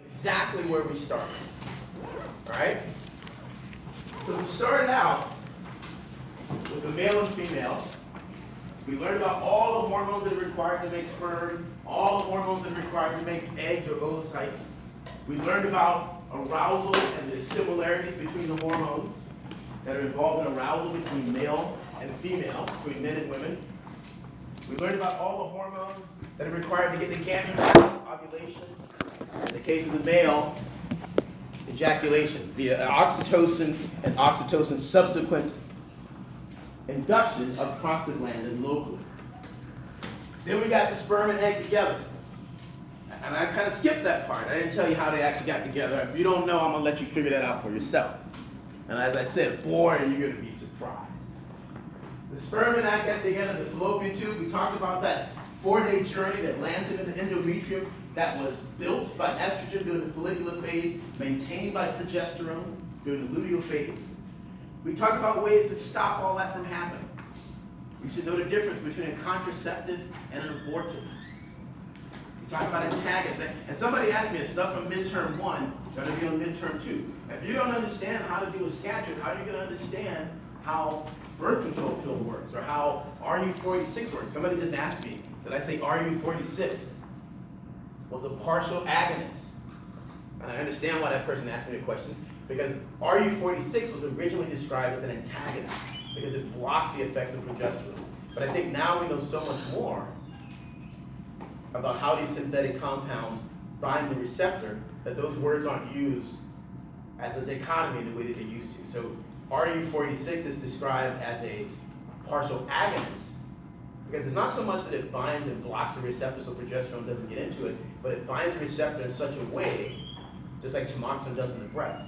exactly where we started. All right? So we started out with the male and female. We learned about all the hormones that are required to make sperm, all the hormones that are required to make eggs or oocytes. We learned about arousal and the similarities between the hormones that are involved in arousal between male and female, between men and women. We learned about all the hormones that are required to get the gametes out, ovulation. In the case of the male, ejaculation via oxytocin and oxytocin subsequent induction of prostaglandin locally. Then we got the sperm and egg together. And I kind of skipped that part. I didn't tell you how they actually got together. If you don't know, I'm going to let you figure that out for yourself. And as I said, boy, you're going to be surprised. The sperm and egg got together in the fallopian tube. We talked about that 4-day journey that lands into the endometrium that was built by estrogen during the follicular phase, maintained by progesterone during the luteal phase. We talked about ways to stop all that from happening. You should know the difference between a contraceptive and an abortive. We talked about antagonists. And somebody asked me, it's stuff from midterm 1 going to be on midterm 2. If you don't understand how to do a scat trick, how are you going to understand how birth control pill works or how RU46 works? Somebody just asked me, did I say RU46 was a partial agonist? And I understand why that person asked me the question, because RU46 was originally described as an antagonist because it blocks the effects of progesterone. But I think now we know so much more about how these synthetic compounds bind the receptor that those words aren't used as a dichotomy in the way that they used to. So RU46 is described as a partial agonist because it's not so much that it binds and blocks the receptor so progesterone doesn't get into it, but it binds the receptor in such a way, just like tamoxifen does in the breast,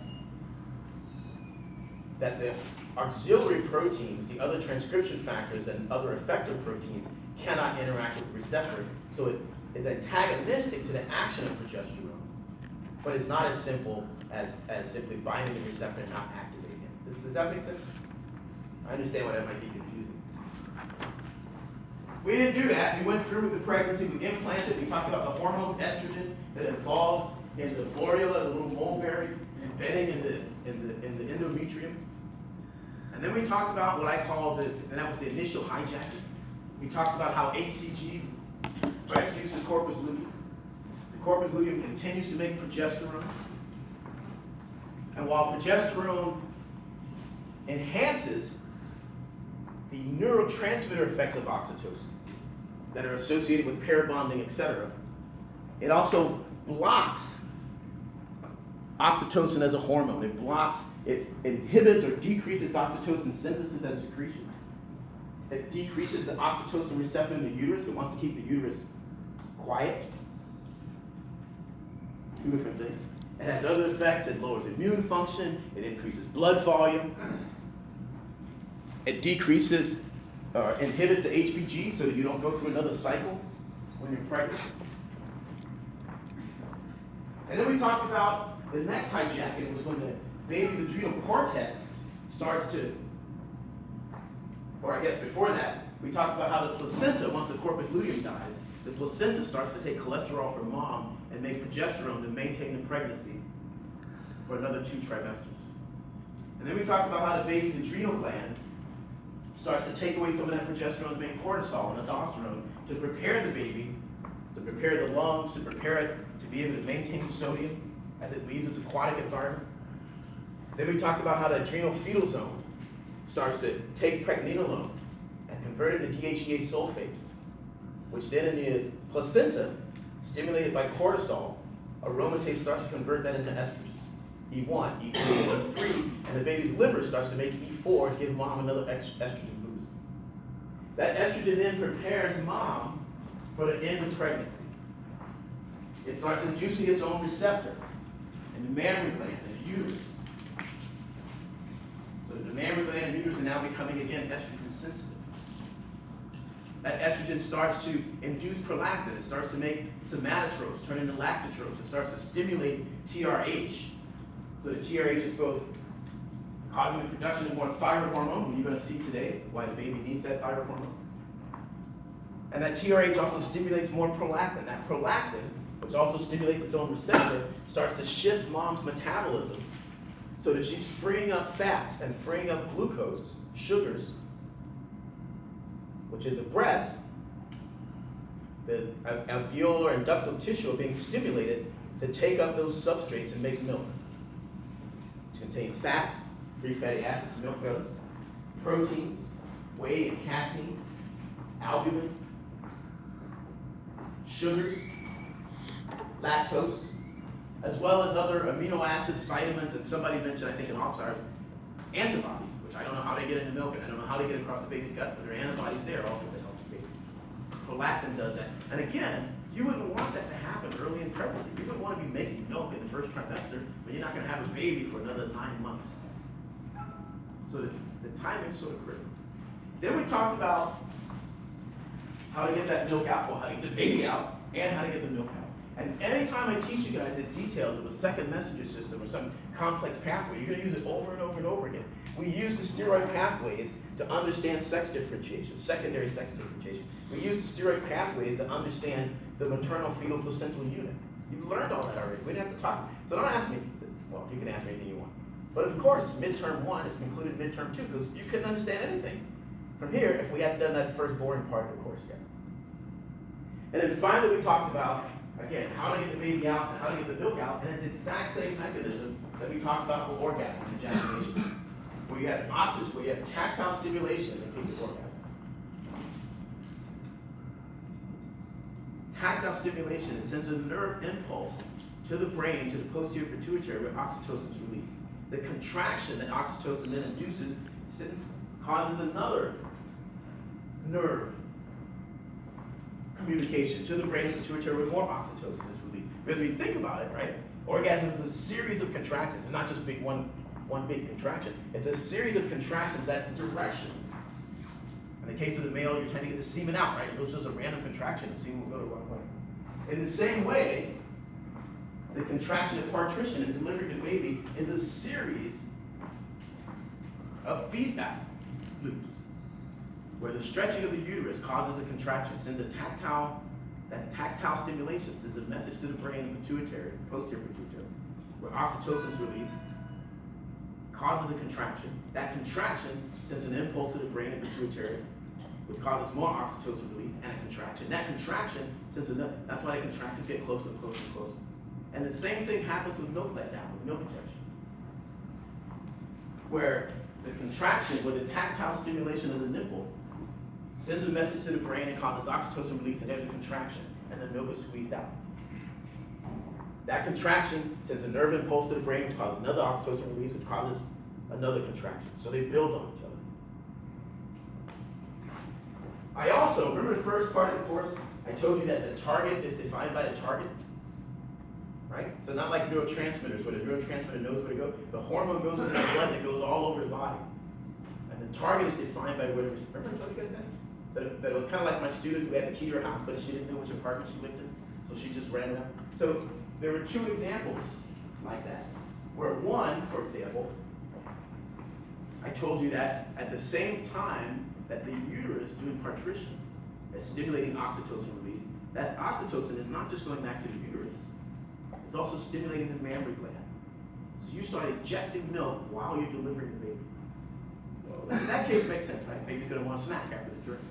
that the auxiliary proteins, the other transcription factors and other effector proteins cannot interact with the receptor. So it is antagonistic to the action of progesterone, but it's not as simple as simply binding the receptor and not activating it. Does that make sense? I understand why that might be confusing. We didn't do that. We went through with the pregnancy. We implanted. We talked about the hormones, estrogen, that involved in the borula, the little mulberry, embedding in the endometrium. And then we talked about what I call and that was the initial hijacking. We talked about how HCG rescues the corpus luteum. The corpus luteum continues to make progesterone. And while progesterone enhances the neurotransmitter effects of oxytocin that are associated with pair bonding, etc., it also blocks oxytocin as a hormone. It inhibits or decreases oxytocin synthesis and secretion. It decreases the oxytocin receptor in the uterus. It wants to keep the uterus quiet. Two different things. It has other effects. It lowers immune function. It increases blood volume. It decreases or inhibits the HPG so that you don't go through another cycle when you're pregnant. And then we talked about the next hijacking was when the baby's adrenal cortex starts to, or I guess before that, we talked about how the placenta, once the corpus luteum dies, the placenta starts to take cholesterol from mom and make progesterone to maintain the pregnancy for another 2 trimesters. And then we talked about how the baby's adrenal gland starts to take away some of that progesterone to make cortisol and aldosterone to prepare the baby, to prepare the lungs, to prepare it to be able to maintain sodium as it leaves its aquatic environment. Then we talked about how the adrenal fetal zone starts to take pregnenolone and convert it to DHEA sulfate, which then in the placenta, stimulated by cortisol, aromatase starts to convert that into estrogens, E1, E2, E3, and the baby's liver starts to make E4 to give mom another estrogen boost. That estrogen then prepares mom for the end of pregnancy. It starts inducing its own receptor in the mammary gland and uterus. So the mammary gland and uterus are now becoming again estrogen sensitive. That estrogen starts to induce prolactin. It starts to make somatotropes turn into lactotropes. It starts to stimulate TRH. So the TRH is both causing the production of more thyroid hormone, you're going to see today why the baby needs that thyroid hormone. And that TRH also stimulates more prolactin. That prolactin which also stimulates its own receptor, starts to shift mom's metabolism so that she's freeing up fats and freeing up glucose, sugars, which in the breast, the alveolar and ductal tissue are being stimulated to take up those substrates and make milk. It contains fat, free fatty acids, milk does, proteins, whey and casein, albumin, sugars, lactose, as well as other amino acids, vitamins, and somebody mentioned, I think in office hours, antibodies, which I don't know how they get into milk, and I don't know how they get across the baby's gut, but there are antibodies there also that help the baby. Prolactin does that. And again, you wouldn't want that to happen early in pregnancy. You wouldn't want to be making milk in the first trimester, but you're not going to have a baby for another 9 months. So the timing's sort of critical. Then we talked about how to get that milk out, well, how to get the baby out, and how to get the milk out. And anytime I teach you guys the details of a second messenger system or some complex pathway, you're going to use it over and over and over again. We use the steroid pathways to understand sex differentiation, secondary sex differentiation. We use the steroid pathways to understand the maternal fetal placental unit. You've learned all that already. We didn't have to talk. So don't ask me. Well, you can ask me anything you want. But of course, midterm 1 is concluded midterm 2 because you couldn't understand anything from here if we hadn't done that first boring part of the course yet. And then finally we talked about, again, how to get the baby out and how to get the milk out, and it's the exact same mechanism that we talked about for orgasm and ejaculation, where you have options, where you have tactile stimulation in the case of orgasm. Tactile stimulation sends a nerve impulse to the brain, to the posterior pituitary, where oxytocin is released. The contraction that oxytocin then induces causes another nerve communication to the brain and pituitary where more oxytocin is released. Because when you think about it, right, orgasm is a series of contractions, and not just one big contraction. It's a series of contractions that's direction. In the case of the male, you're trying to get the semen out, right? If it was just a random contraction, the semen will go the wrong way. In the same way, the contraction of partition and delivering the baby is a series of feedback loops, where the stretching of the uterus causes a contraction, sends that tactile stimulation sends a message to the brain and pituitary, posterior pituitary, where oxytocin is released, causes a contraction. That contraction sends an impulse to the brain and pituitary, which causes more oxytocin release and a contraction. That contraction sends another, that's why the contractions get closer and closer and closer. And the same thing happens with milk letdown, with milk injection, where the contraction, where the tactile stimulation of the nipple sends a message to the brain and causes oxytocin release, and there's a contraction, and the milk is squeezed out. That contraction sends a nerve impulse to the brain, which causes another oxytocin release, which causes another contraction. So they build on each other. I also, remember the first part of the course, I told you that the target is defined by the target? Right? So not like neurotransmitters, where the neurotransmitter knows where to go. The hormone goes into the blood and it goes all over the body. And the target is defined by where it is. Remember I told you guys that? That it was kind of like my student who had the key to her house, but she didn't know which apartment she lived in, so she just ran around. So there were 2 examples like that, where one, for example, I told you that at the same time that the uterus doing partition is stimulating oxytocin release, that oxytocin is not just going back to the uterus, it's also stimulating the mammary gland. So you start injecting milk while you're delivering the baby. Well, in that case, it makes sense, right? Baby's going to want a snack after the drink.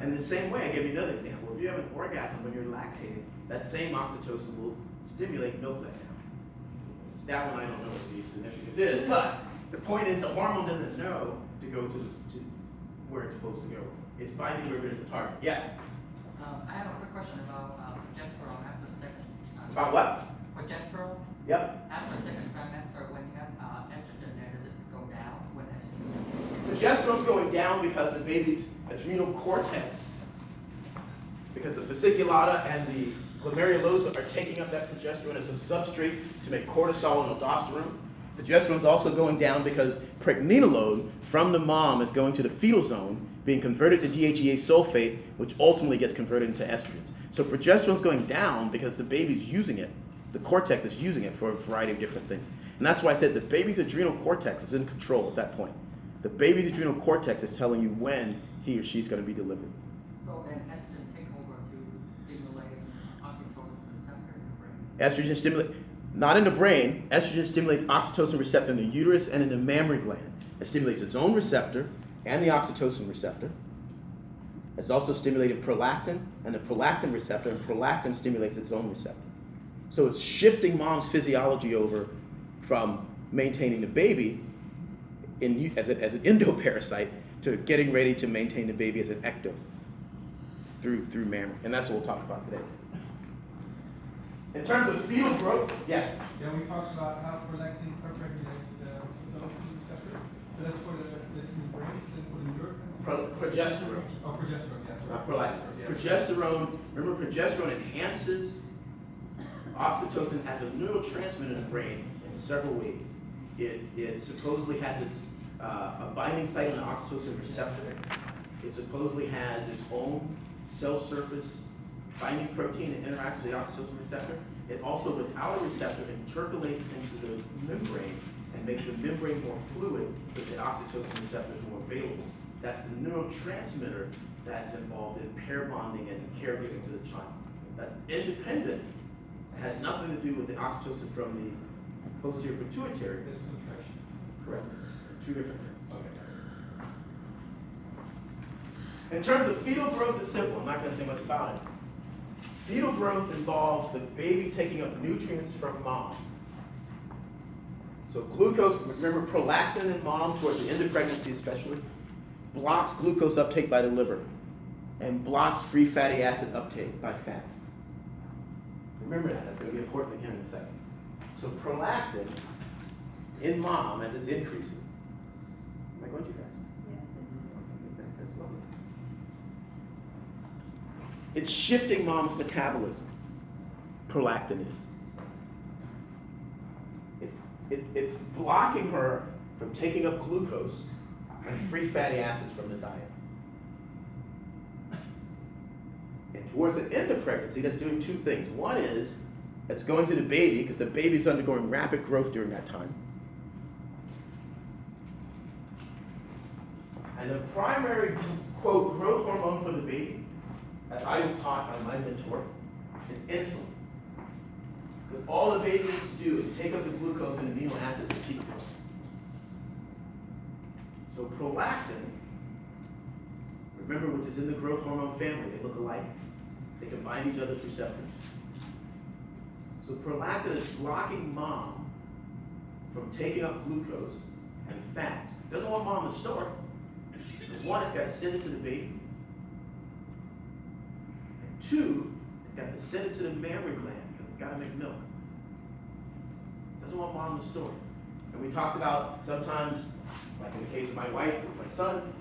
And in the same way, I give you another example. If you have an orgasm when you're lactating, that same oxytocin will stimulate milk letdown. That one I don't know what the significance is, but the point is the hormone doesn't know to go to where it's supposed to go. It's binding where there's a target. Yeah? I have a quick question about progesterone after second. About what? Progesterone? Yep. After second trimester, when you have estrogen there, does it go down when estrogen is Progesterone's going down because the baby's adrenal cortex, because the fasciculata and the glomerulosa are taking up that progesterone as a substrate to make cortisol and aldosterone. Progesterone's also going down because pregnenolone from the mom is going to the fetal zone, being converted to DHEA sulfate, which ultimately gets converted into estrogens. So progesterone's going down because the baby's using it. The cortex is using it for a variety of different things. And that's why I said the baby's adrenal cortex is in control at that point. The baby's adrenal cortex is telling you when he or she's going to be delivered. So then estrogen take over to stimulate oxytocin receptor? Estrogen stimulates, not in the brain, estrogen stimulates oxytocin receptor in the uterus and in the mammary gland. It stimulates its own receptor and the oxytocin receptor. It's also stimulating prolactin and the prolactin receptor, and prolactin stimulates its own receptor. So it's shifting mom's physiology over from maintaining the baby as an endoparasite to getting ready to maintain the baby as an ecto through mammary. And that's what we'll talk about today. In terms of fetal growth, yeah. Yeah, we talked about how prolactin upregulates those two receptors. So that's in the brain, and for the neurotransmitters. Progesterone. Oh, progesterone, yes. Not prolactin. Yeah. Progesterone, remember progesterone enhances oxytocin as a neurotransmitter in the brain in several ways. It supposedly has a binding site on the oxytocin receptor. It supposedly has its own cell surface binding protein that interacts with the oxytocin receptor. It also, without a receptor, intercalates into the membrane and makes the membrane more fluid so that the oxytocin receptor is more available. That's the neurotransmitter that's involved in pair bonding and caregiving to the child. That's independent. It has nothing to do with the oxytocin from the posterior pituitary. There's contraction. Correct. Two different things. Okay. In terms of fetal growth, it's simple. I'm not going to say much about it. Fetal growth involves the baby taking up nutrients from mom. So glucose, remember prolactin in mom towards the end of pregnancy especially, blocks glucose uptake by the liver and blocks free fatty acid uptake by fat. Remember that. That's going to be important again in a second. So prolactin in mom, as it's increasing. Am I going too fast? Yes. That's lovely. It's shifting mom's metabolism. Prolactin is. It's blocking her from taking up glucose and free fatty acids from the diet. And towards the end of pregnancy, that's doing two things. One is it's going to the baby because the baby's undergoing rapid growth during that time. And the primary, quote, growth hormone for the baby, as I was taught by my mentor, is insulin. Because all the baby needs to do is take up the glucose and amino acids and keep growing. So prolactin, remember, which is in the growth hormone family, they look alike. They can bind each other's receptors. So prolactin is blocking mom from taking up glucose and fat. It doesn't want mom to store it. Because one, it's got to send it to the baby. And two, it's got to send it to the mammary gland because it's got to make milk. It doesn't want mom to store it. And we talked about sometimes, like in the case of my wife with my son,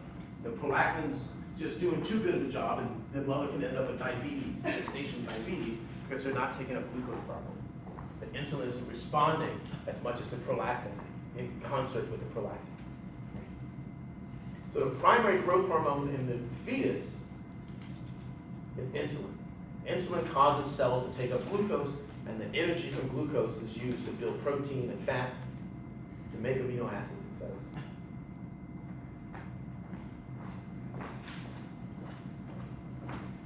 the prolactin's just doing too good of a job, and the mother can end up with diabetes, gestation diabetes, because they're not taking up glucose properly. The insulin isn't responding as much as the prolactin in concert with the prolactin. So the primary growth hormone in the fetus is insulin. Insulin causes cells to take up glucose, and the energy from glucose is used to build protein and fat to make amino acids, etc.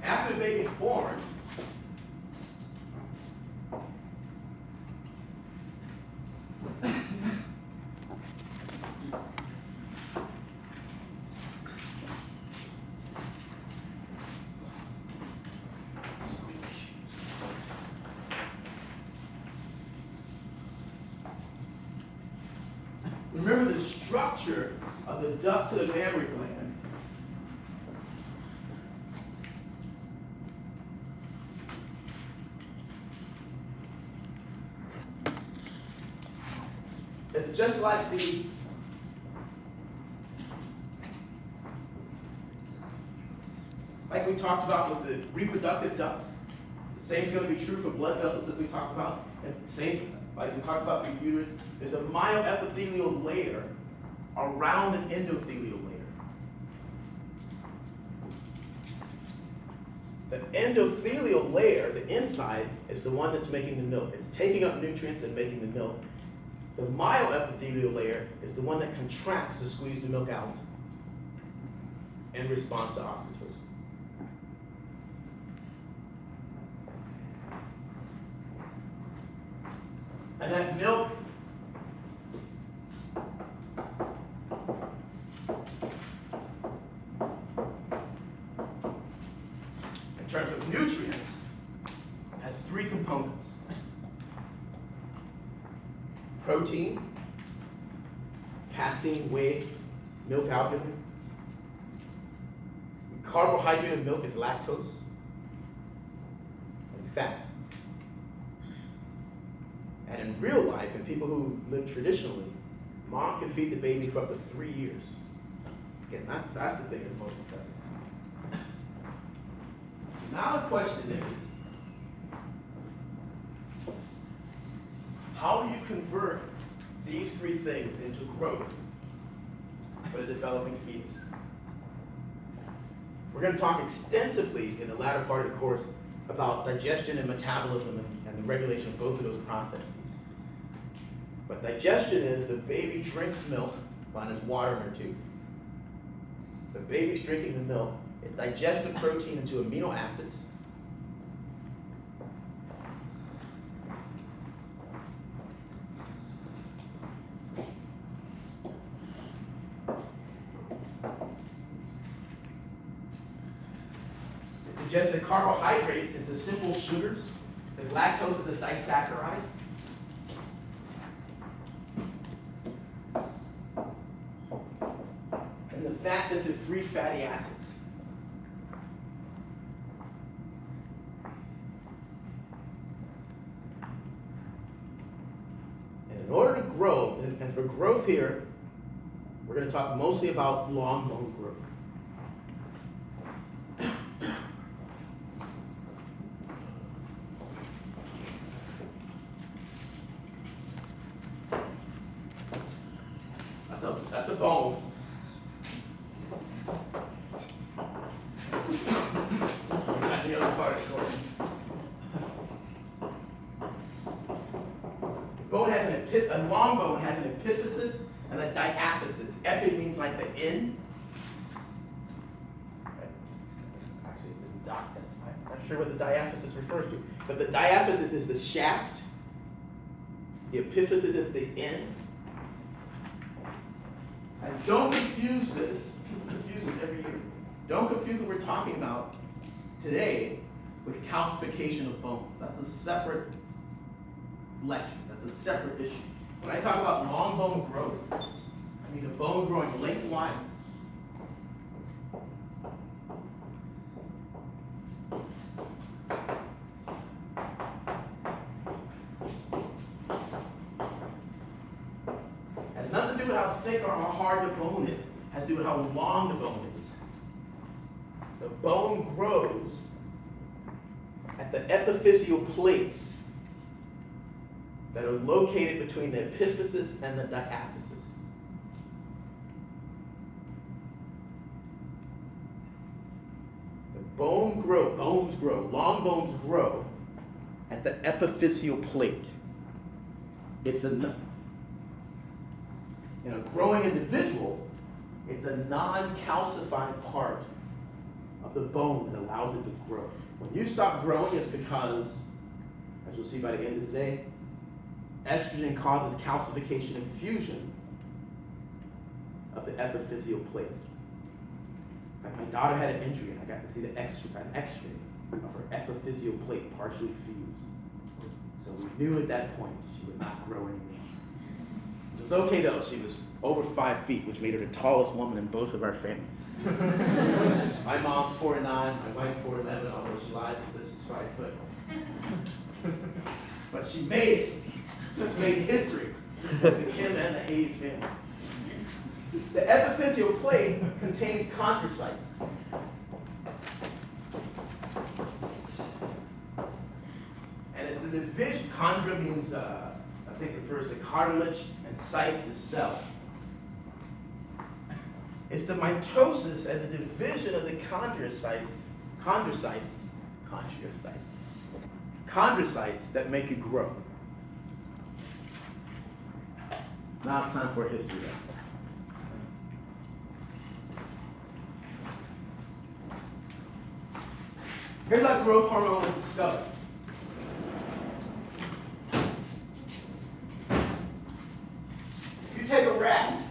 After the baby's born, remember the structure of the ducts of the mammary gland. It's just like like we talked about with the reproductive ducts. The same is going to be true for blood vessels as we talked about. It's the same, like we talked about for uterus. There's a myoepithelial layer around an endothelial layer. The endothelial layer, the inside, is the one that's making the milk. It's taking up nutrients and making the milk. The myoepithelial layer is the one that contracts to squeeze the milk out in response to oxytocin. And that milk in terms of nutrients has three components. Protein, casein, whey, milk albumin. Carbohydrate of milk is lactose, and fat. And in real life, and people who live traditionally, mom can feed the baby for up to 3 years. Again, that's the thing that's most impressive. So now the question is, how do you convert these three things into growth for the developing fetus? We're going to talk extensively in the latter part of the course about digestion and metabolism and the regulation of both of those processes. But digestion is the baby drinks milk when there's water in her tube. The baby's drinking the milk. It digests the protein into amino acids. Digest the carbohydrates into simple sugars, because lactose is a disaccharide. And the fats into free fatty acids. And in order to grow, and for growth here, we're going to talk mostly about long bone growth. That's a bone. Not the other part of the course. Bone has a long bone has an epiphysis and a diaphysis. Epi means like the end. Actually, I'm not sure what the diaphysis refers to, but the diaphysis is the shaft. The epiphysis is the end. And don't confuse this. People confuse this every year. Don't confuse what we're talking about today with calcification of bone. That's a separate lecture. That's a separate issue. When I talk about long bone growth, I mean the bone growing lengthwise. Has nothing to do with how thick or how hard the bone is. It has to do with how long the bone is. The bone grows at the epiphyseal plates that are located between the epiphysis and the diaphysis. Bones grow, long bones grow at the epiphyseal plate. It's in a growing individual, it's a non-calcified part of the bone that allows it to grow. When you stop growing, it's because, as you'll see by the end of today, estrogen causes calcification and fusion of the epiphyseal plate. Like my daughter had an injury and I got to see an x-ray of her epiphyseal plate partially fused. So we knew at that point she would not grow anymore. It was okay though, she was over 5 feet, which made her the tallest woman in both of our families. My mom's 4'9", my wife's 4'11", although she lied and said she's 5 foot. But she made history with the Kim and the Hayes family. The epiphyseal plate contains chondrocytes. And it's the division, chondra means, I think refers to cartilage, and cyte is cell. It's the mitosis and the division of the chondrocytes that make it grow. Now it's time for a history lesson. Here's how growth hormone was discovered. take a rat,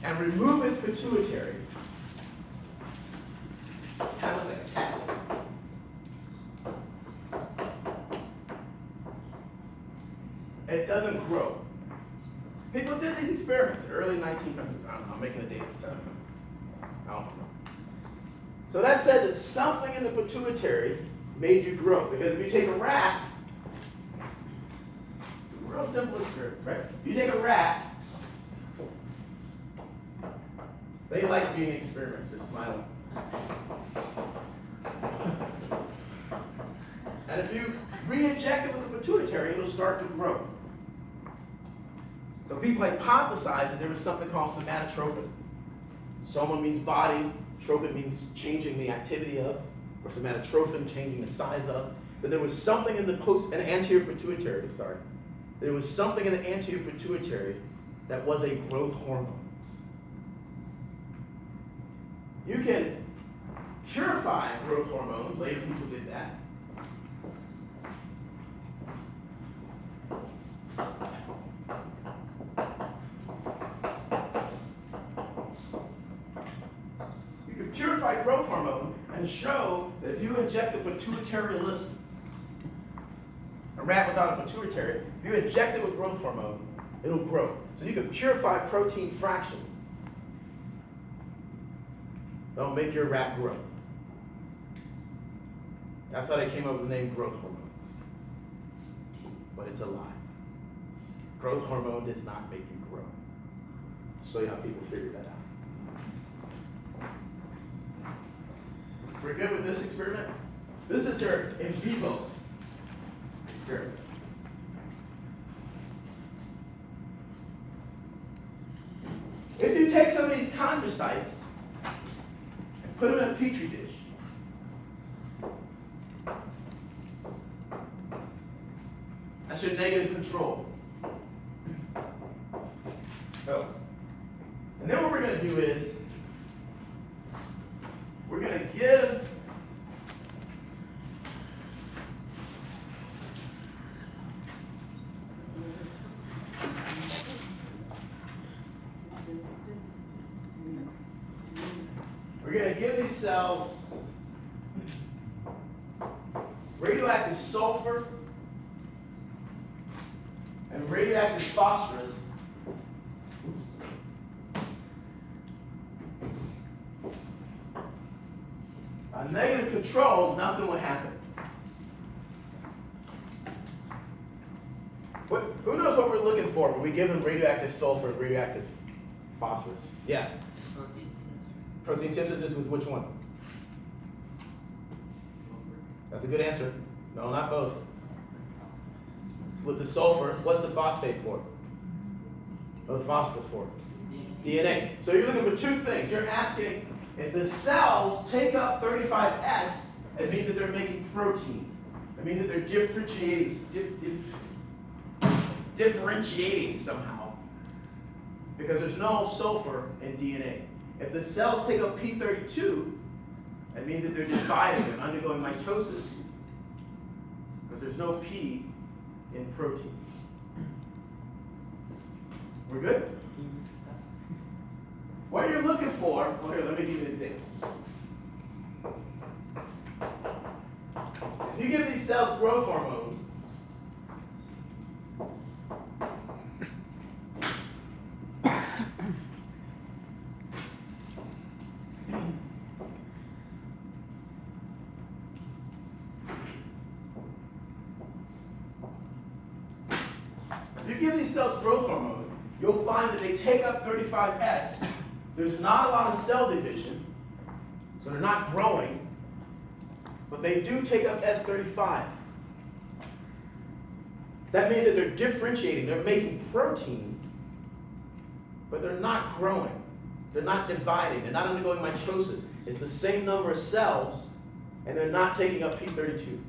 and remove its pituitary, kind of like a tap. It doesn't grow. People did these experiments early 1900s. I don't know, I'm making a date. I don't know. So that said that something in the pituitary made you grow. Because if you take a rat, real simple experiment, right? If you take a rat, they like being experiments, they're smiling. And if you re-inject it with the pituitary, it'll start to grow. So people hypothesized that there was something called somatotropin. Soma means body, tropin means changing the activity of, or somatotrophin, changing the size of. But there was something in the anterior pituitary, there was something in the anterior pituitary that was a growth hormone. You can purify growth hormones, later people did that. Purify growth hormone and show that if you inject a pituitary-less, a rat without a pituitary, if you inject it with growth hormone, it'll grow. So you can purify protein fraction. That'll make your rat grow. That's how they came up with the name growth hormone. But it's a lie. Growth hormone does not make you grow. I'll show you how people figure that out. We're good with this experiment? This is your in vivo experiment. If you take some of these chondrocytes and put them in a petri dish, that's your negative control. So, and then what we're going to do is we're going to give these cells radioactive sulfur and radioactive phosphorus. A negative control, nothing will happen. Who knows what we're looking for when we give them radioactive sulfur and radioactive phosphorus? Yeah. Protein synthesis with which one? That's a good answer. No, not both. With the sulfur, what's the phosphate for? Or the phosphorus for? DNA. So you're looking for two things. You're asking, if the cells take up 35S, it means that they're making protein. It means that they're differentiating somehow. Because there's no sulfur in DNA. If the cells take up P32, it means that they're dividing and undergoing mitosis. Because there's no P in protein. We're good? What you're looking for, well here, let me give you an example. If you give these cells growth hormone, you'll find that they take up 35S. There's not a lot of cell division, so they're not growing, but they do take up S35. That means that they're differentiating, they're making protein, but they're not growing. They're not dividing, they're not undergoing mitosis. It's the same number of cells, and they're not taking up P32.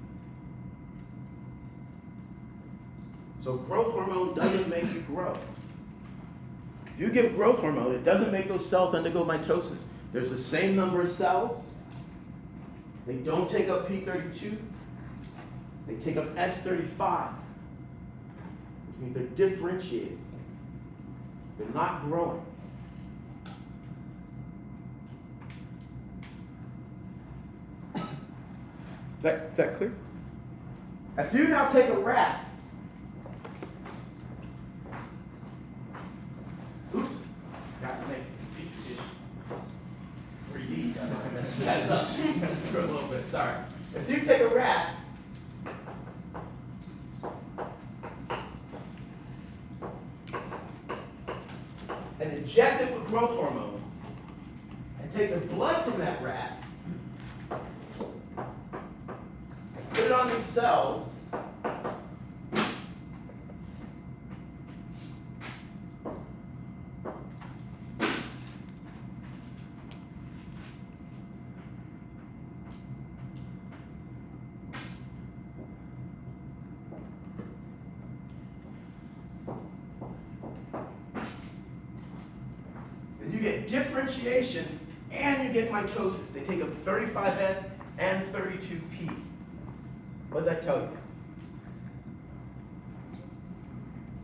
So growth hormone doesn't make you grow. If you give growth hormone, it doesn't make those cells undergo mitosis. There's the same number of cells, They don't take up P32. They take up S35, which means they're differentiated. They're not growing. Is that clear? If you now take a rat, oops, got to make a petri dish. For you, I'm not gonna mess you guys up for a little bit. Sorry. If you take a rat and inject it with growth hormone, and take the blood from that rat, put it on these cells, then you get differentiation and you get mitosis. They take up 35S and 32P. What does that tell you?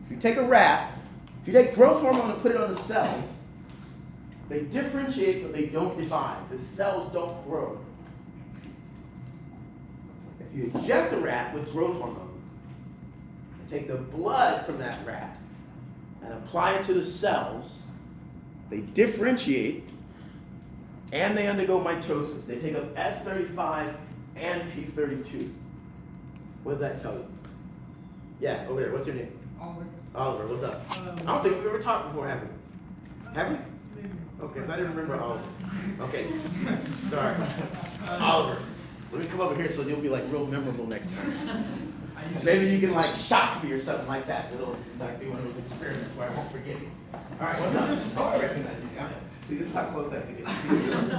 If you take a rat, if you take growth hormone and put it on the cells, they differentiate but they don't divide. The cells don't grow. If you inject the rat with growth hormone and take the blood from that rat and apply it to the cells, they differentiate and they undergo mitosis. They take up S35 and P32. What does that tell you? Yeah, over there. What's your name? Oliver. Oliver, what's up? I don't think we've ever talked before, have we? Have we? Maybe. Okay, so I didn't remember Oliver. Okay, sorry. Oliver, let me come over here so you'll be like real memorable next time. Maybe you can like shock me or something like that. It'll like be one of those experiments where I won't forget you. All right, what's up? Oh, I recognize you. Yeah. See, this is how close I have to get. See? Well, we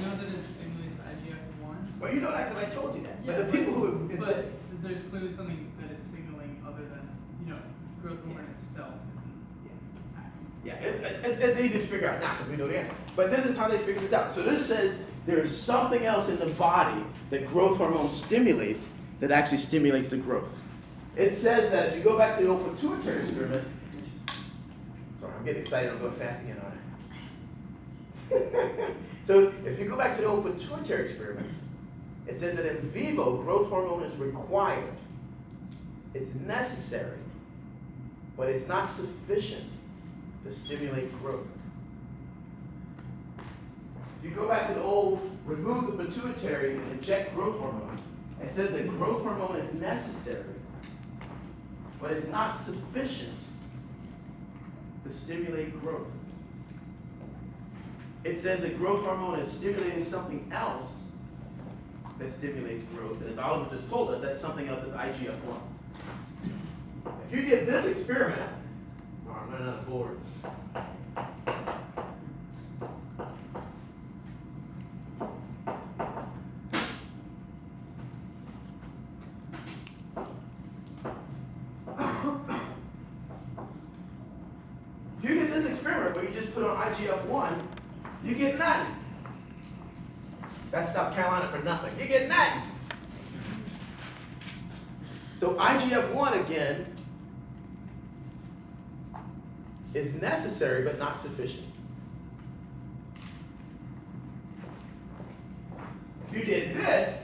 know that it stimulates IGF-1. Well, you know that because I told you that. Yeah, But the people who But there's clearly something that it's signaling other than, growth hormone itself isn't acting. yeah, it's easy to figure out now because we know the answer. But this is how they figured this out. So this says there's something else in the body that growth hormone stimulates that actually stimulates the growth. It says that if you go back to the old pituitary experiments, sorry, I'm getting excited. I'm going fast again, aren't I? So if you go back to the old pituitary experiments, it says that in vivo, growth hormone is required. It's necessary, but it's not sufficient to stimulate growth. If you go back to the old, remove the pituitary and inject growth hormone, it says that growth hormone is necessary, but it's not sufficient to stimulate growth. It says that growth hormone is stimulating something else that stimulates growth. And as Oliver just told us, that something else is IGF-1. If you did this experiment, oh, I'm running out of board. If you did this experiment where you just put on IGF-1, you get nothing. That's South Carolina for nothing. You get nothing. So IGF-1 again is necessary but not sufficient. If you did this,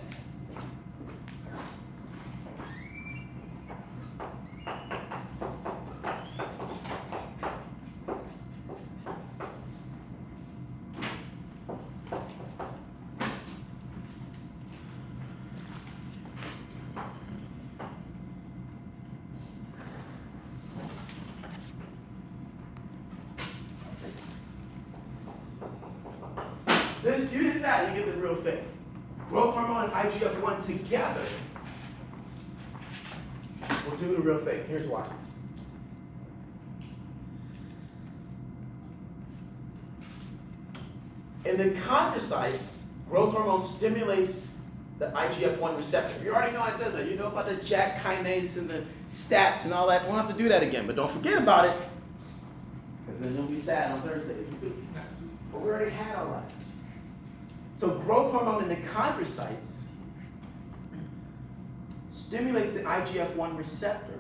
you did that, you get the real thing. Growth hormone and IGF-1 together will do the real thing. Here's why. In the chondrocytes, growth hormone stimulates the IGF-1 receptor. You already know how it does that. You know about the JAK kinase and the stats and all that. We won't have to do that again, but don't forget about it, because then you'll be sad on Thursday if you do. But we already had all that. So growth hormone in the chondrocytes stimulates the IGF-1 receptor,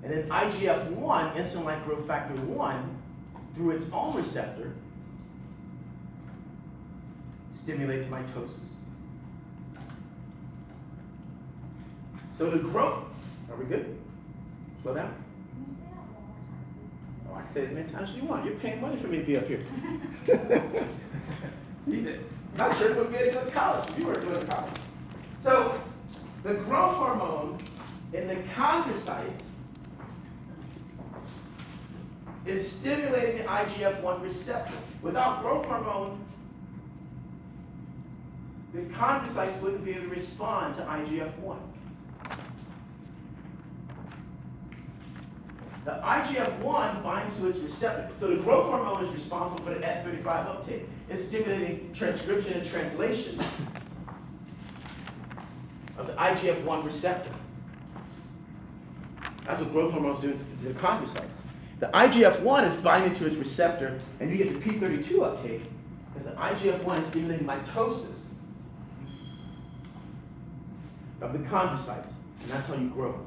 and then IGF-1, insulin-like growth factor 1, through its own receptor, stimulates mitosis. So the growth, are we good? Slow down. Can you say that one more time, please? Oh, I can say it as many times as you want. You're paying money for me to be up here. You did. Not sure we'll get to go to college. You weren't going to college. So the growth hormone in the chondrocytes is stimulating the IGF-1 receptor. Without growth hormone, the chondrocytes wouldn't be able to respond to IGF-1. The IGF-1 binds to its receptor. So the growth hormone is responsible for the S35 uptake. It's stimulating transcription and translation of the IGF-1 receptor. That's what growth hormones do to the chondrocytes. The IGF-1 is binding to its receptor, and you get the P32 uptake, because the IGF-1 is stimulating mitosis of the chondrocytes, and that's how you grow.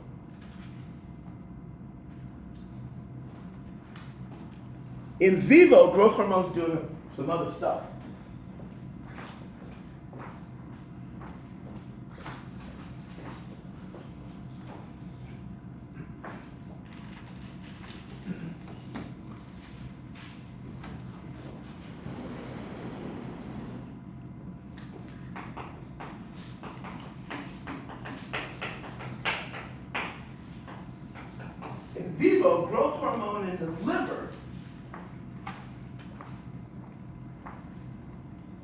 In vivo, growth hormones doing some other stuff. In vivo, growth hormone in the liver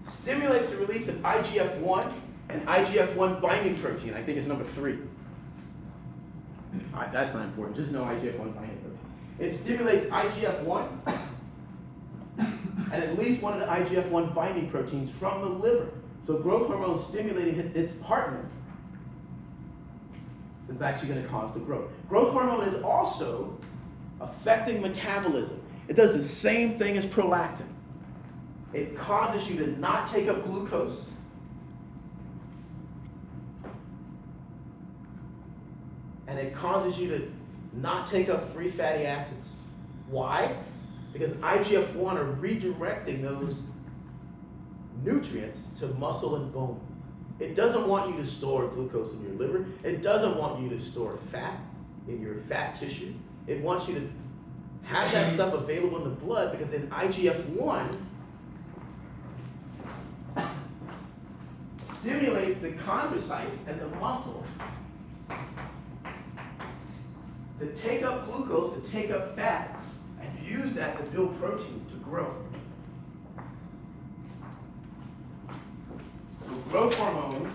stimulates the release of IGF-1 and IGF-1 binding protein. I think it's number 3. All right, that's not important. Just know IGF-1 binding protein. It stimulates IGF-1 and at least one of the IGF-1 binding proteins from the liver. So growth hormone is stimulating its partner that's actually going to cause the growth. Growth hormone is also affecting metabolism. It does the same thing as prolactin. It causes you to not take up glucose. And it causes you to not take up free fatty acids. Why? Because IGF-1 are redirecting those nutrients to muscle and bone. It doesn't want you to store glucose in your liver. It doesn't want you to store fat in your fat tissue. It wants you to have that stuff available in the blood, because then IGF-1 stimulates the chondrocytes and the muscle to take up glucose, to take up fat, and use that to build protein to grow. So growth hormone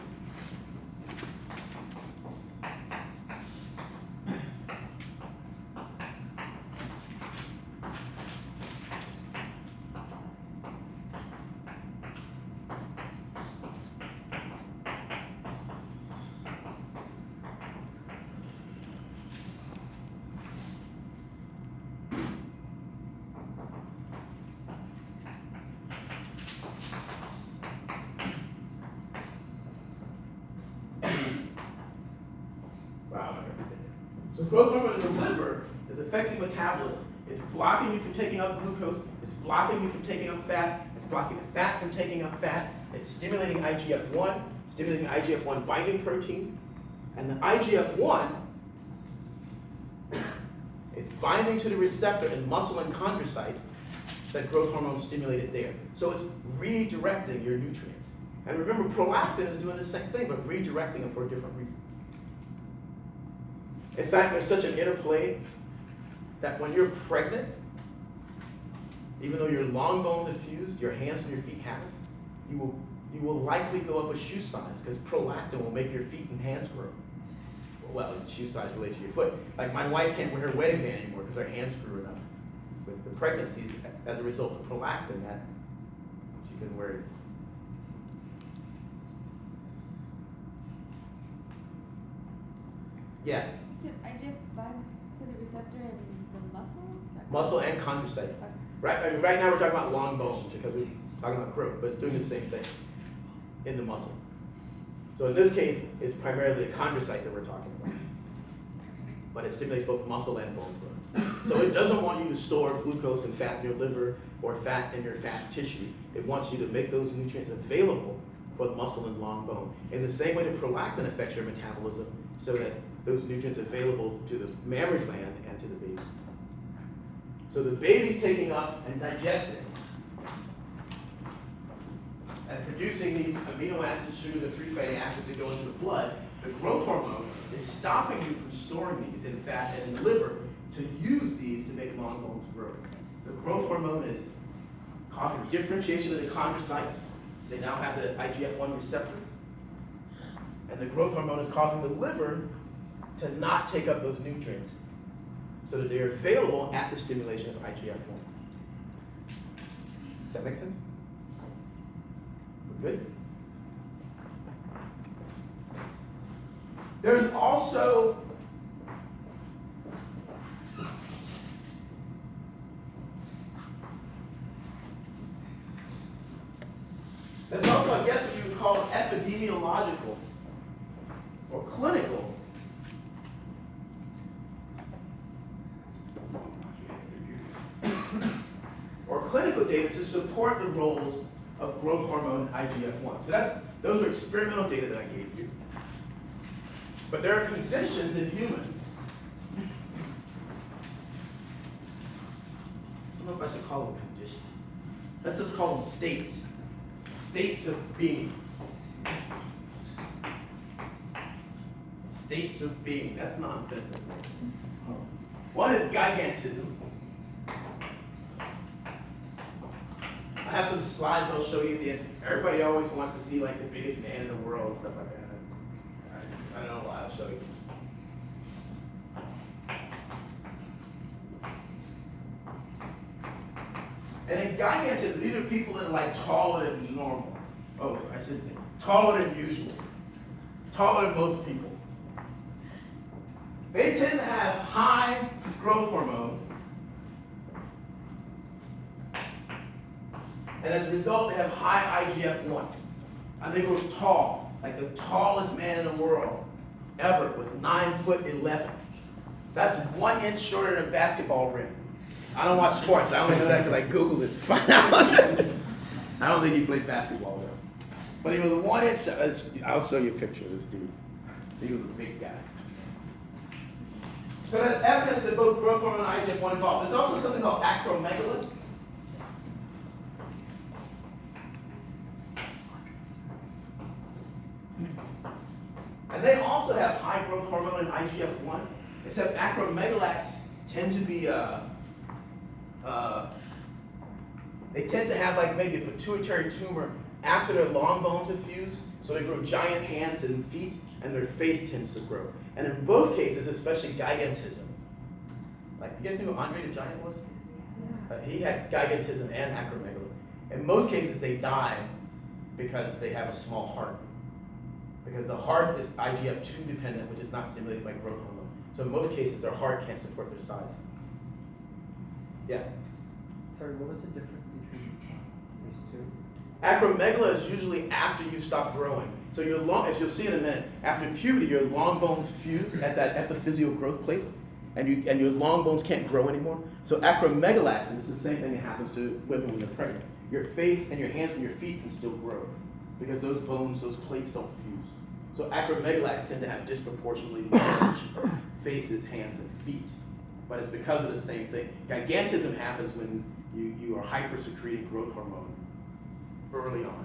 So growth hormone in the liver is affecting metabolism. It's blocking you from taking up glucose. It's blocking you from taking up fat. It's blocking the fat from taking up fat. It's stimulating IGF-1, stimulating IGF-1 binding protein. And the IGF-1 is binding to the receptor in muscle and chondrocyte that growth hormone stimulated there. So it's redirecting your nutrients. And remember, prolactin is doing the same thing, but redirecting them for a different reason. In fact, there's such an interplay that when you're pregnant, even though your long bones are fused, your hands and your feet haven't, you will likely go up a shoe size, because prolactin will make your feet and hands grow. Well, shoe size related to your foot. Like my wife can't wear her wedding band anymore because her hands grew enough with the pregnancies as a result of prolactin that she can wear it. Yeah. You said IGF binds to the receptor in the muscle? Sorry. Muscle and chondrocyte. Okay. Right, I mean, right now we're talking about long bones because we're talking about growth, but it's doing the same thing. in the muscle. So in this case, it's primarily a chondrocyte that we're talking about. But it stimulates both muscle and bone growth. So it doesn't want you to store glucose and fat in your liver or fat in your fat tissue. It wants you to make those nutrients available for the muscle and long bone. In the same way that prolactin affects your metabolism, so that those nutrients are available to the mammary gland and to the baby. So the baby's taking up and digesting and producing these amino acids, sugars, and free fatty acids that go into the blood. The growth hormone is stopping you from storing these in fat and in the liver to use these to make long bones grow. The growth hormone is causing differentiation of the chondrocytes. They now have the IGF-1 receptor. And the growth hormone is causing the liver to not take up those nutrients so that they're available at the stimulation of IGF-1. Does that make sense? We're good? There's also I guess, what you would call epidemiological or clinical data to support the roles of growth hormone and IGF-1. So those are experimental data that I gave you. But there are conditions in humans. I don't know if I should call them conditions. Let's just call them states. States of being. States of being. That's not offensive. One is gigantism. I have some slides I'll show you at the end. Everybody always wants to see like the biggest man in the world and stuff like that. I don't know why, I'll show you. And in gigantism, these are people that are like taller than normal. Oh, I should say taller than usual. Taller than most people. They tend to have high growth hormone. And as a result, they have high IGF-1. And they grow tall. Like the tallest man in the world ever was 9'11". That's 1 inch shorter than a basketball rim. I don't watch sports. I only know that because I Googled it to find out. I don't think he played basketball though. But he was 1 inch. I'll show you a picture of this dude. He was a big guy. So there's evidence that both growth hormone and IGF-1 involved. There's also something called acromegaly. And they also have high growth hormone and IGF-1, except acromegalates tend to be, they tend to have like maybe a pituitary tumor after their long bones have fused, so they grow giant hands and feet, and their face tends to grow. And in both cases, especially gigantism, like you guys knew who Andre the Giant was? He had gigantism and acromegaly. In most cases, they die because they have a small heart. Because the heart is IGF-2 dependent, which is not stimulated by growth hormone. So in most cases, their heart can't support their size. Yeah? Sorry, what was the difference between these two? Acromegaly is usually after you stop growing. So your long, as you'll see in a minute, after puberty, your long bones fuse at that epiphyseal growth plate, and your long bones can't grow anymore. So acromegalates, and it's the same thing that happens to women when they're pregnant. Your face and your hands and your feet can still grow because those bones, those plates don't fuse. So acromegalates tend to have disproportionately large faces, hands, and feet. But it's because of the same thing. Gigantism happens when you are hypersecreting growth hormone early on.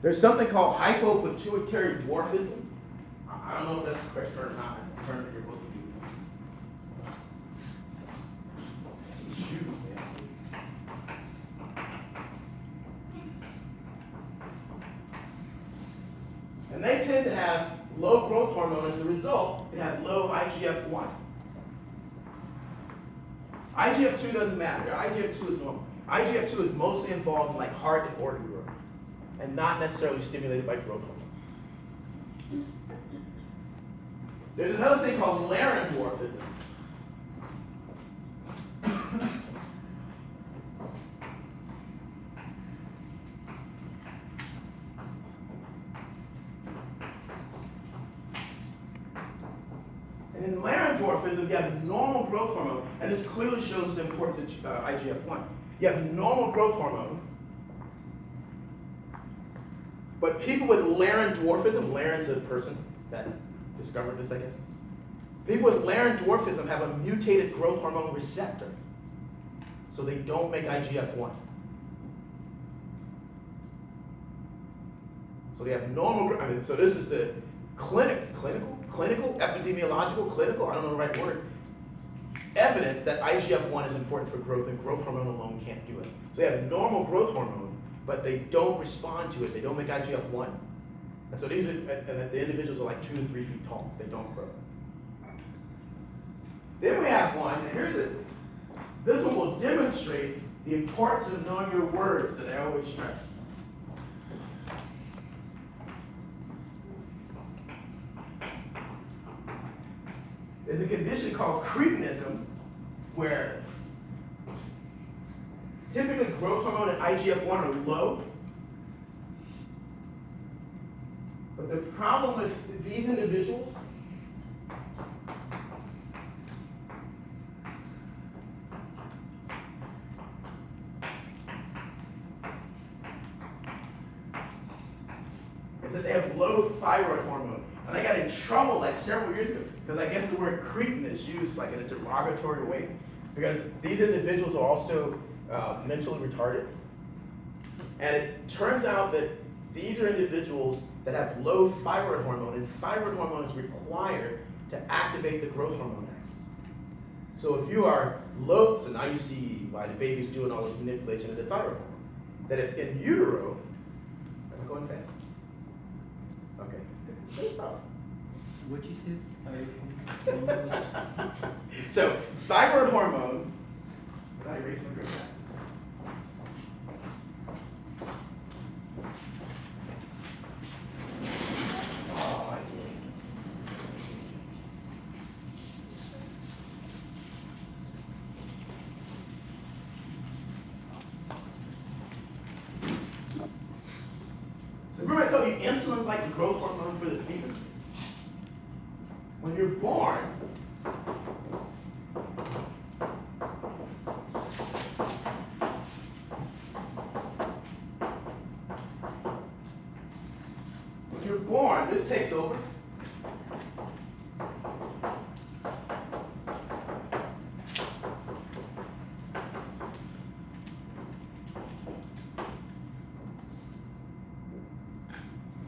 There's something called hypopituitary dwarfism. I don't know if that's the correct term or not. It's the term that you're supposed to use. It's huge, man. And they tend to have low growth hormone. As a result, they have low IGF-1. IGF-2 doesn't matter. IGF-2 is normal. IGF-2 is mostly involved in like heart and organ growth, and not necessarily stimulated by growth hormone. There's another thing called Laron dwarfism. dwarfism, you have normal growth hormone, and this clearly shows the importance of IGF-1. You have normal growth hormone, but people with Laron dwarfism, Laron's a person that discovered this, I guess. People with Laron dwarfism have a mutated growth hormone receptor, so they don't make IGF-1. So they have normal, so this is the clinical, epidemiological, I don't know the right word, evidence that IGF-1 is important for growth, and growth hormone alone can't do it. So they have normal growth hormone, but they don't respond to it. They don't make IGF-1. And so these are, and the individuals are like 2 to 3 feet tall. They don't grow. Then we have one, and here's it. This one will demonstrate the importance of knowing your words that I always stress. There's a condition called cretinism, where typically growth hormone and IGF-1 are low. But the problem with these individuals is that they have low thyroid hormone. And I got in trouble like several years ago because I guess the word cretin is used like in a derogatory way, because these individuals are also mentally retarded. And it turns out that these are individuals that have low thyroid hormone, and thyroid hormone is required to activate the growth hormone axis. So if you are low, so now you see why the baby's doing all this manipulation of the thyroid hormone. That if in utero, am I going fast? Okay. Say stuff. What'd you say? So thyroid hormone. Did I erase my green axis? Oh, I did. So remember I told you insulin's like the growth hormone for the fetus? When you're born, this takes over.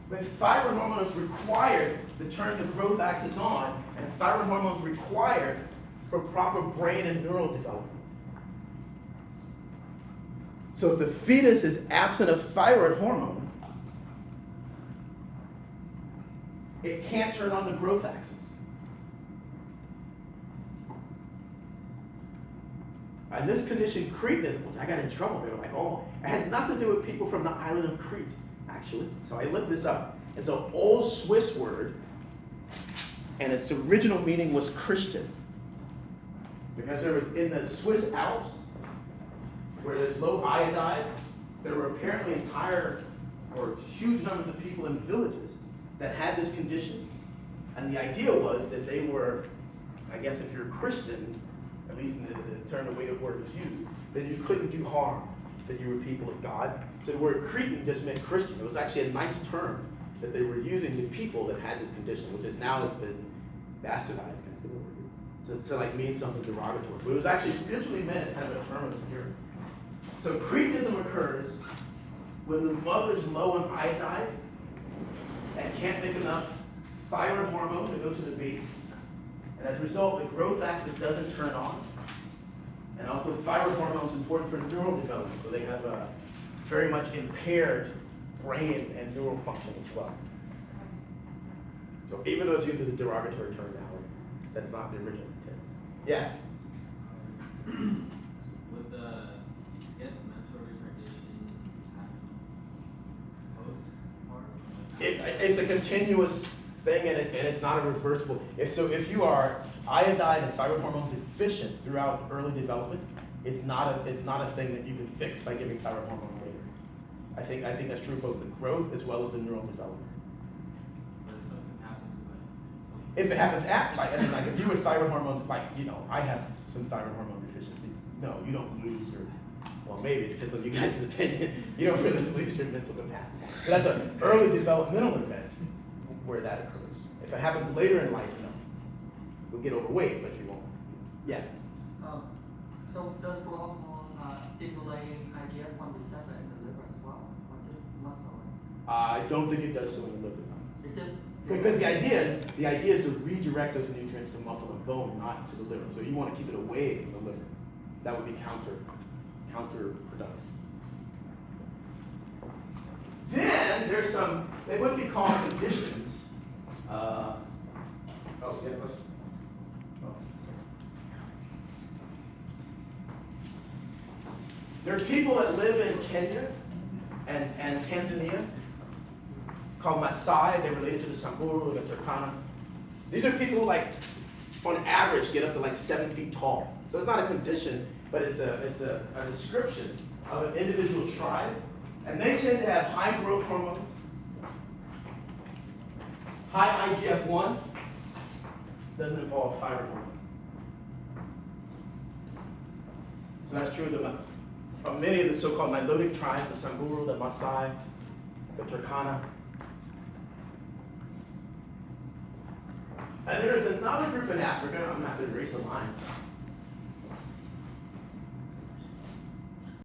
When thyroid hormone is required to turn the growth axis on, and thyroid hormone is required for proper brain and neural development. So if the fetus is absent of thyroid hormone, it can't turn on the growth axis. And this condition, cretinism, which I got in trouble, they were like, oh, it has nothing to do with people from the island of Crete, actually. So I looked this up. It's an old Swiss word, and its original meaning was Christian. Because there was, in the Swiss Alps, where there's low iodide, there were apparently huge numbers of people in villages that had this condition. And the idea was that they were, I guess if you're Christian, at least in the term, the way the word was used, then you couldn't do harm, that you were people of God. So the word Cretan just meant Christian. It was actually a nice term that they were using to people that had this condition, which is now has been bastardized, can I say the word? To like mean something derogatory. But it was actually originally meant as kind of a term of endearment. So cretinism occurs when the mother's low on iodide and can't make enough thyroid hormone to go to the baby. And as a result, the growth axis doesn't turn on. And also thyroid hormone is important for neural development, so they have a very much impaired brain and neural function as well. So even though it's used as a derogatory term now, that's not the original intent. Yeah? Would the, I guess, mental retardation happen postpartum? It's a continuous thing, and it's not a reversible. If you are iodine and thyroid hormone deficient throughout early development, it's not a thing that you can fix by giving thyroid hormone later. I think that's true both the growth as well as the neural development. But if something happens, like If it happens at, like, I mean, like, if you were thyroid hormone, like, you know, I have some thyroid hormone deficiency, no, you don't lose your, well, maybe, it depends on you guys' opinion, you don't really lose your mental capacity. So that's an early developmental event where that occurs. If it happens later in life, no, you'll get overweight, but you won't, yeah. So does growth hormone stimulate IGF-1 receptor in the liver as well, or just muscle? I don't think it does so in the liver. It just Because the idea is to redirect those nutrients to muscle and bone, not to the liver. So you want to keep it away from the liver. That would be counterproductive. Then there's some, they would be called conditions. Oh, you have a question? Oh. There are people that live in Kenya and Tanzania called Maasai. They're related to the Samburu, the Turkana. These are people who, like, on average, get up to like 7 feet tall. So it's not a condition, but it's a description of an individual tribe. And they tend to have high growth hormone, high IGF-1, doesn't involve thyroid hormone. So that's true of many of the so-called Nilotic tribes, the Samburu, the Maasai, the Turkana. And there's another group in Africa, I'm not going to race a line,